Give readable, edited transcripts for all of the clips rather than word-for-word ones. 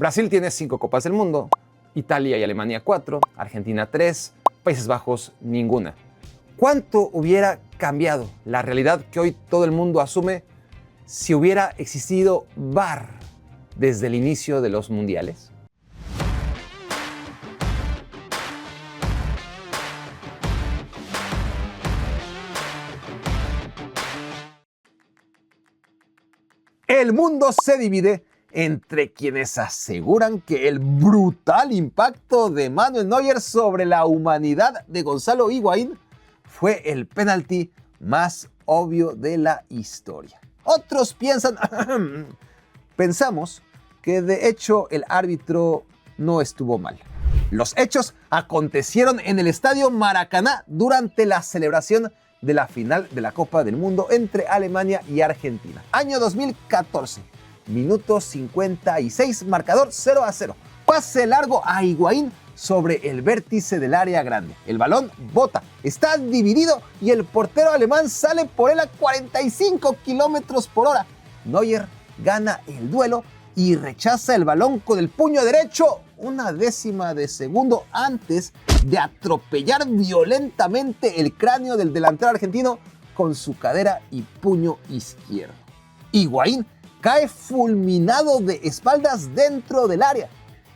Brasil tiene 5 Copas del Mundo, Italia y Alemania 4, Argentina 3, Países Bajos ninguna. ¿Cuánto hubiera cambiado la realidad que hoy todo el mundo asume si hubiera existido VAR desde el inicio de los mundiales? El mundo se divide entre quienes aseguran que el brutal impacto de Manuel Neuer sobre la humanidad de Gonzalo Higuaín fue el penalti más obvio de la historia. Otros pensamos que de hecho el árbitro no estuvo mal. Los hechos acontecieron en el estadio Maracaná durante la celebración de la final de la Copa del Mundo entre Alemania y Argentina. Año 2014, minuto 56, marcador 0-0. Pase largo a Higuaín sobre el vértice del área grande. El balón bota, está dividido y el portero alemán sale por él a 45 kilómetros por hora. Neuer gana el duelo y rechaza el balón con el puño derecho una décima de segundo antes de atropellar violentamente el cráneo del delantero argentino con su cadera y puño izquierdo. Higuaín cae fulminado de espaldas dentro del área.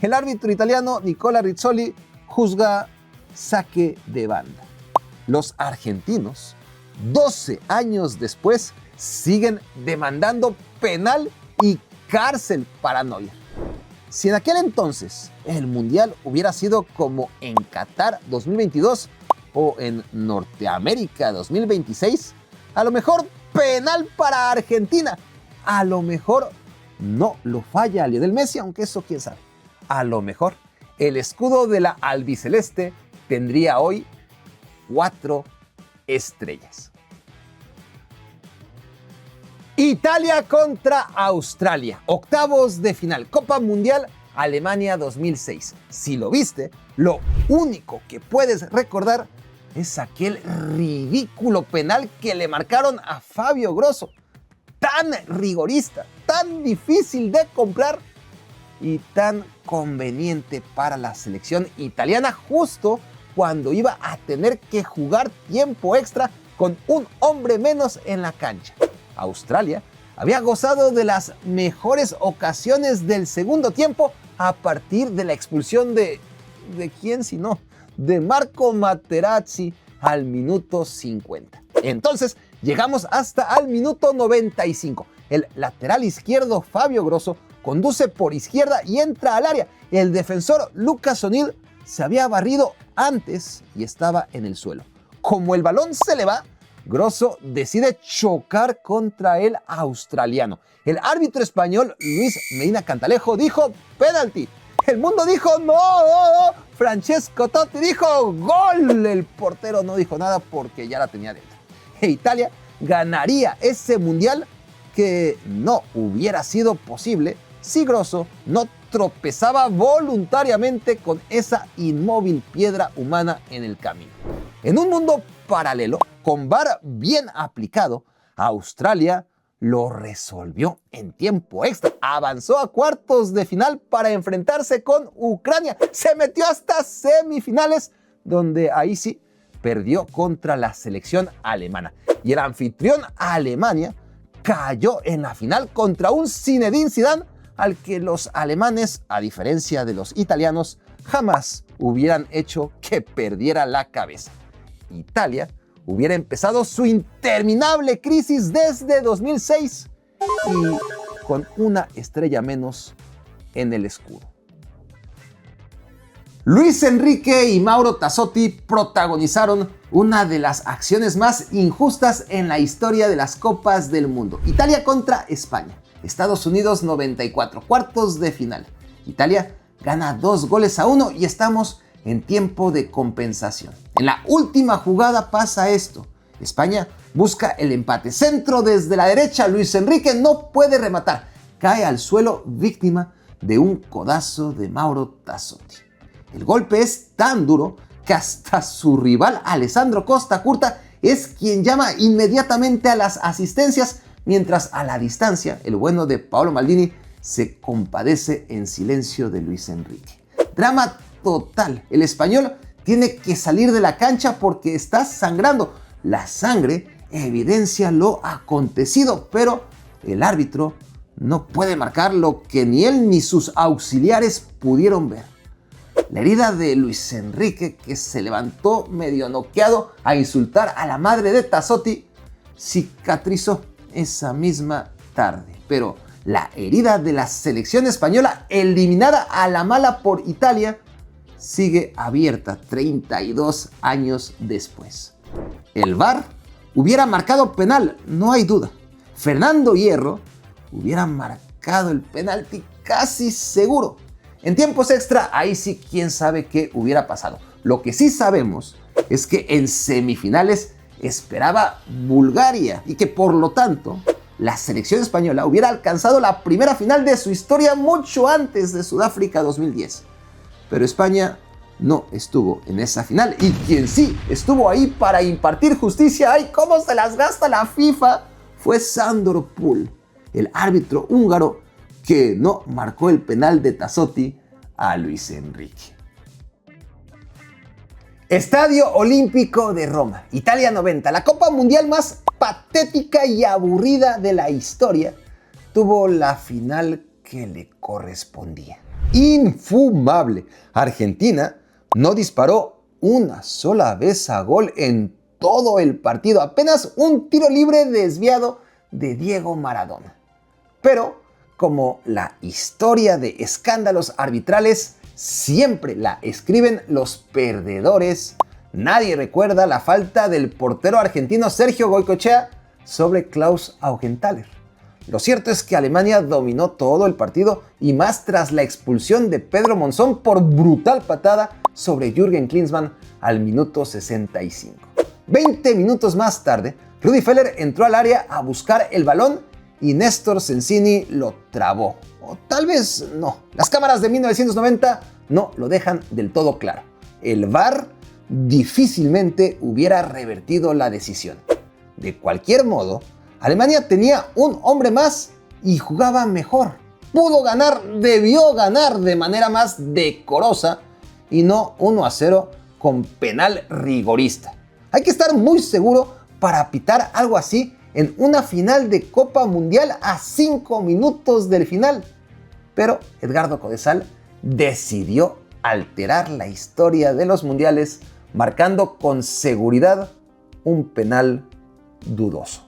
El árbitro italiano Nicola Rizzoli juzga saque de banda. Los argentinos, 12 años después, siguen demandando penal y cárcel para Neuer. Si en aquel entonces el Mundial hubiera sido como en Qatar 2022 o en Norteamérica 2026, a lo mejor penal para Argentina. A lo mejor no lo falla Lionel Messi, aunque eso quién sabe. A lo mejor el escudo de la albiceleste tendría hoy 4 estrellas. Italia contra Australia, octavos de final, Copa Mundial Alemania 2006. Si lo viste, lo único que puedes recordar es aquel ridículo penal que le marcaron a Fabio Grosso. Tan rigorista, tan difícil de comprar y tan conveniente para la selección italiana justo cuando iba a tener que jugar tiempo extra con un hombre menos en la cancha. Australia había gozado de las mejores ocasiones del segundo tiempo a partir de la expulsión ¿de quién si no? De Marco Materazzi al minuto 50. Entonces llegamos hasta al minuto 95. El lateral izquierdo Fabio Grosso conduce por izquierda y entra al área. El defensor Lucas O'Neill se había barrido antes y estaba en el suelo. Como el balón se le va, Grosso decide chocar contra el australiano. El árbitro español Luis Medina Cantalejo dijo penalti. El mundo dijo no. Francesco Totti dijo gol. El portero no dijo nada porque ya la tenía dentro. E Italia ganaría ese mundial que no hubiera sido posible si Grosso no tropezaba voluntariamente con esa inmóvil piedra humana en el camino. En un mundo paralelo, con VAR bien aplicado, Australia lo resolvió en tiempo extra. Avanzó a cuartos de final para enfrentarse con Ucrania. Se metió hasta semifinales, donde ahí sí perdió contra la selección alemana. Y el anfitrión Alemania cayó en la final contra un Zinedine Zidane al que los alemanes, a diferencia de los italianos, jamás hubieran hecho que perdiera la cabeza. Italia hubiera empezado su interminable crisis desde 2006 y con una estrella menos en el escudo. Luis Enrique y Mauro Tassotti protagonizaron una de las acciones más injustas en la historia de las Copas del Mundo. Italia contra España. Estados Unidos 94, cuartos de final. Italia gana 2-1 y estamos en tiempo de compensación. En la última jugada pasa esto. España busca el empate. Centro desde la derecha. Luis Enrique no puede rematar. Cae al suelo víctima de un codazo de Mauro Tassotti. El golpe es tan duro que hasta su rival Alessandro Costa Curta es quien llama inmediatamente a las asistencias, mientras a la distancia el bueno de Paolo Maldini se compadece en silencio de Luis Enrique. Drama total. El español tiene que salir de la cancha porque está sangrando. La sangre evidencia lo acontecido, pero el árbitro no puede marcar lo que ni él ni sus auxiliares pudieron ver. La herida de Luis Enrique, que se levantó medio noqueado a insultar a la madre de Tassotti, cicatrizó esa misma tarde. Pero la herida de la selección española, eliminada a la mala por Italia, sigue abierta 32 años después. El VAR hubiera marcado penal, no hay duda. Fernando Hierro hubiera marcado el penalti casi seguro. En tiempos extra, ahí sí quién sabe qué hubiera pasado. Lo que sí sabemos es que en semifinales esperaba Bulgaria y que por lo tanto la selección española hubiera alcanzado la primera final de su historia mucho antes de Sudáfrica 2010. Pero España no estuvo en esa final, y quien sí estuvo ahí para impartir justicia, ¡ay, cómo se las gasta la FIFA!, fue Sándor Pul, el árbitro húngaro que no marcó el penal de Tassotti a Luis Enrique. Estadio Olímpico de Roma, Italia 90, la Copa Mundial más patética y aburrida de la historia, tuvo la final que le correspondía. Infumable. Argentina no disparó una sola vez a gol en todo el partido, apenas un tiro libre desviado de Diego Maradona. Pero como la historia de escándalos arbitrales siempre la escriben los perdedores, nadie recuerda la falta del portero argentino Sergio Goycochea sobre Klaus Augenthaler. Lo cierto es que Alemania dominó todo el partido, y más tras la expulsión de Pedro Monzón por brutal patada sobre Jürgen Klinsmann al minuto 65. 20 minutos más tarde, Rudi Völler entró al área a buscar el balón y Néstor Sensini lo trabó. O tal vez no. Las cámaras de 1990 no lo dejan del todo claro. El VAR difícilmente hubiera revertido la decisión. De cualquier modo, Alemania tenía un hombre más y jugaba mejor. Pudo ganar, debió ganar de manera más decorosa y no 1-0 con penal rigorista. Hay que estar muy seguro para pitar algo así en una final de Copa Mundial a 5 minutos del final. Pero Edgardo Codesal decidió alterar la historia de los mundiales, marcando con seguridad un penal dudoso.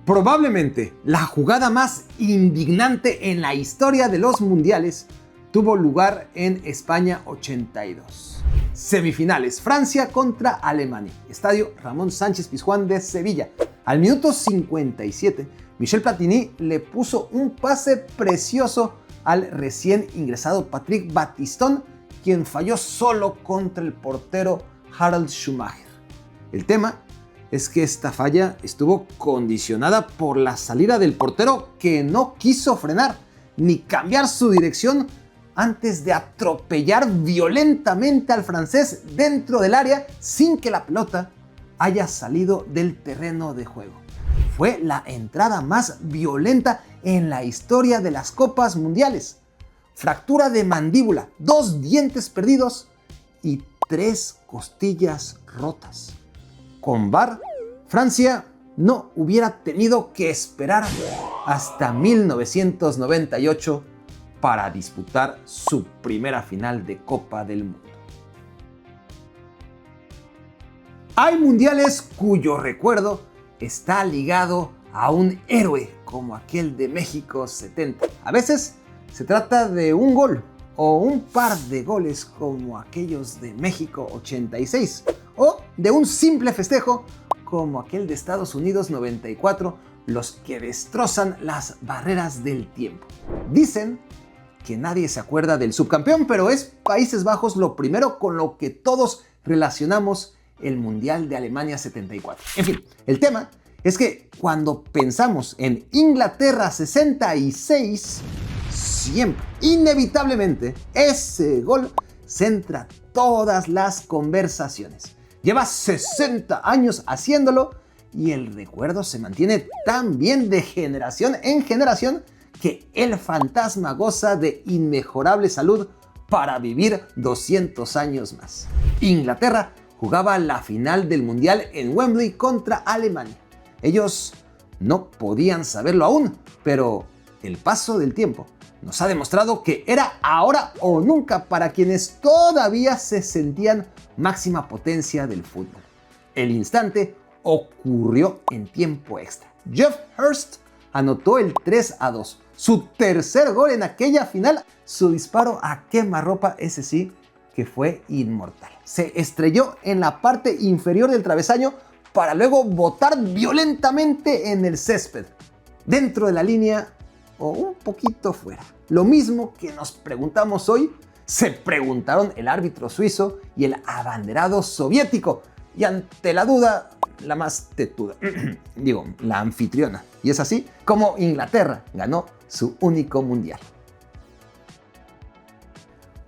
Probablemente la jugada más indignante en la historia de los mundiales tuvo lugar en España 82. Semifinales, Francia contra Alemania, Estadio Ramón Sánchez Pizjuán de Sevilla. Al minuto 57, Michel Platini le puso un pase precioso al recién ingresado Patrick Battiston, quien falló solo contra el portero Harald Schumacher. El tema es que esta falla estuvo condicionada por la salida del portero, que no quiso frenar ni cambiar su dirección antes de atropellar violentamente al francés dentro del área sin que la pelota haya salido del terreno de juego. Fue la entrada más violenta en la historia de las Copas Mundiales. Fractura de mandíbula, 2 dientes perdidos y 3 costillas rotas. Con VAR, Francia no hubiera tenido que esperar hasta 1998 para disputar su primera final de Copa del Mundo. Hay mundiales cuyo recuerdo está ligado a un héroe como aquel de México 70. A veces se trata de un gol o un par de goles como aquellos de México 86, o de un simple festejo como aquel de Estados Unidos 94, los que destrozan las barreras del tiempo. Dicen que nadie se acuerda del subcampeón, pero es Países Bajos lo primero con lo que todos relacionamos el Mundial de Alemania 74. En fin, el tema es que cuando pensamos en Inglaterra 66, siempre, inevitablemente, ese gol centra todas las conversaciones. Lleva 60 años haciéndolo y el recuerdo se mantiene tan bien de generación en generación que el fantasma goza de inmejorable salud para vivir 200 años más. Inglaterra jugaba la final del Mundial en Wembley contra Alemania. Ellos no podían saberlo aún, pero el paso del tiempo nos ha demostrado que era ahora o nunca para quienes todavía se sentían máxima potencia del fútbol. El instante ocurrió en tiempo extra. Geoff Hurst anotó el 3-2, su tercer gol en aquella final. Su disparo a quemarropa, ese sí, que fue inmortal. Se estrelló en la parte inferior del travesaño para luego botar violentamente en el césped, dentro de la línea o un poquito fuera. Lo mismo que nos preguntamos hoy, se preguntaron el árbitro suizo y el abanderado soviético. Y ante la duda, la más tetuda, la anfitriona. Y es así como Inglaterra ganó su único mundial.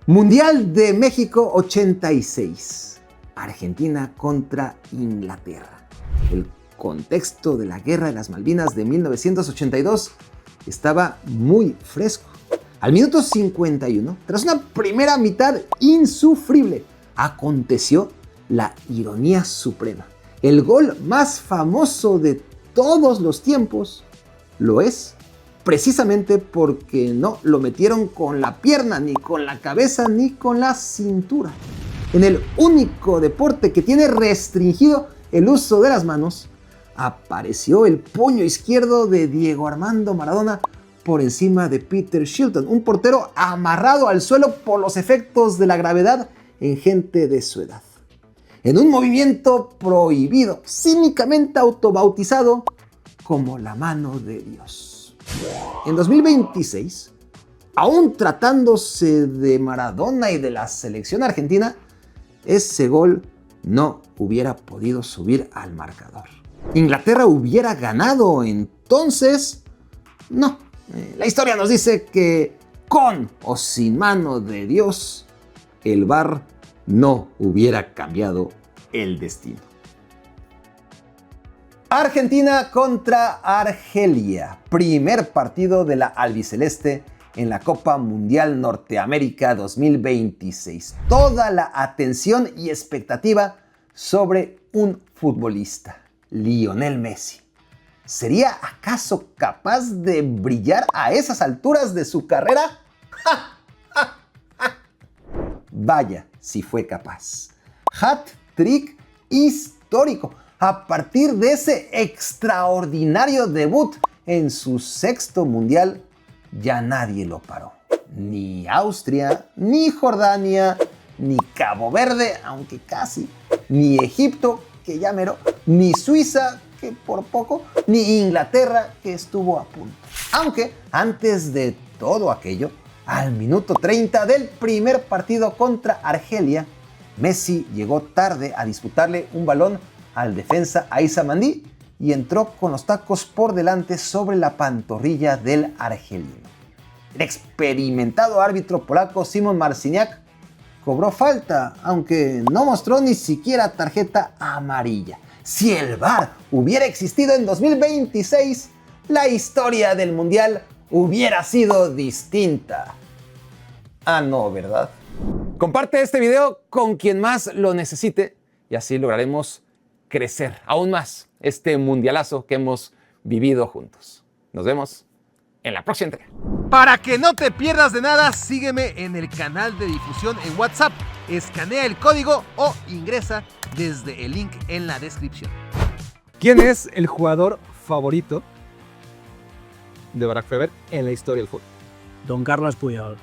Mundial de México 86. Argentina contra Inglaterra. El contexto de la Guerra de las Malvinas de 1982 estaba muy fresco. Al minuto 51, tras una primera mitad insufrible, aconteció la ironía suprema. El gol más famoso de todos los tiempos lo es precisamente porque no lo metieron con la pierna, ni con la cabeza, ni con la cintura. En el único deporte que tiene restringido el uso de las manos, apareció el puño izquierdo de Diego Armando Maradona por encima de Peter Shilton, un portero amarrado al suelo por los efectos de la gravedad en gente de su edad. En un movimiento prohibido, cínicamente autobautizado como la mano de Dios. En 2026, aún tratándose de Maradona y de la selección argentina, ese gol no hubiera podido subir al marcador. ¿Inglaterra hubiera ganado entonces? No. La historia nos dice que con o sin mano de Dios, el VAR no hubiera cambiado el destino. Argentina contra Argelia. Primer partido de la albiceleste en la Copa Mundial Norteamérica 2026. Toda la atención y expectativa sobre un futbolista, Lionel Messi. ¿Sería acaso capaz de brillar a esas alturas de su carrera? Vaya si fue capaz. Hat-trick histórico a partir de ese extraordinario debut en su sexto mundial. Ya nadie lo paró. Ni Austria, ni Jordania, ni Cabo Verde, aunque casi, ni Egipto, que ya mero, ni Suiza, que por poco, ni Inglaterra, que estuvo a punto. Aunque antes de todo aquello, al minuto 30 del primer partido contra Argelia, Messi llegó tarde a disputarle un balón al defensa Aissa Mandi y entró con los tacos por delante sobre la pantorrilla del argelino. El experimentado árbitro polaco Szymon Marciniak cobró falta, aunque no mostró ni siquiera tarjeta amarilla. Si el VAR hubiera existido en 2026, la historia del Mundial hubiera sido distinta. Ah, no, ¿verdad? Comparte este video con quien más lo necesite y así lograremos crecer aún más este mundialazo que hemos vivido juntos. Nos vemos en la próxima entrega. Para que no te pierdas de nada, sígueme en el canal de difusión en WhatsApp. Escanea el código o ingresa desde el link en la descripción. ¿Quién es el jugador favorito de Barack Feber en la historia del fútbol? Don Carlos Puyol.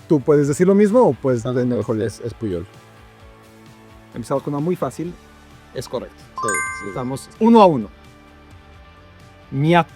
¿Tú puedes decir lo mismo o puedes...? No, mejor es Puyol. Empezamos con una muy fácil. Es correcto. Sí. Estamos 1-1. Miatu.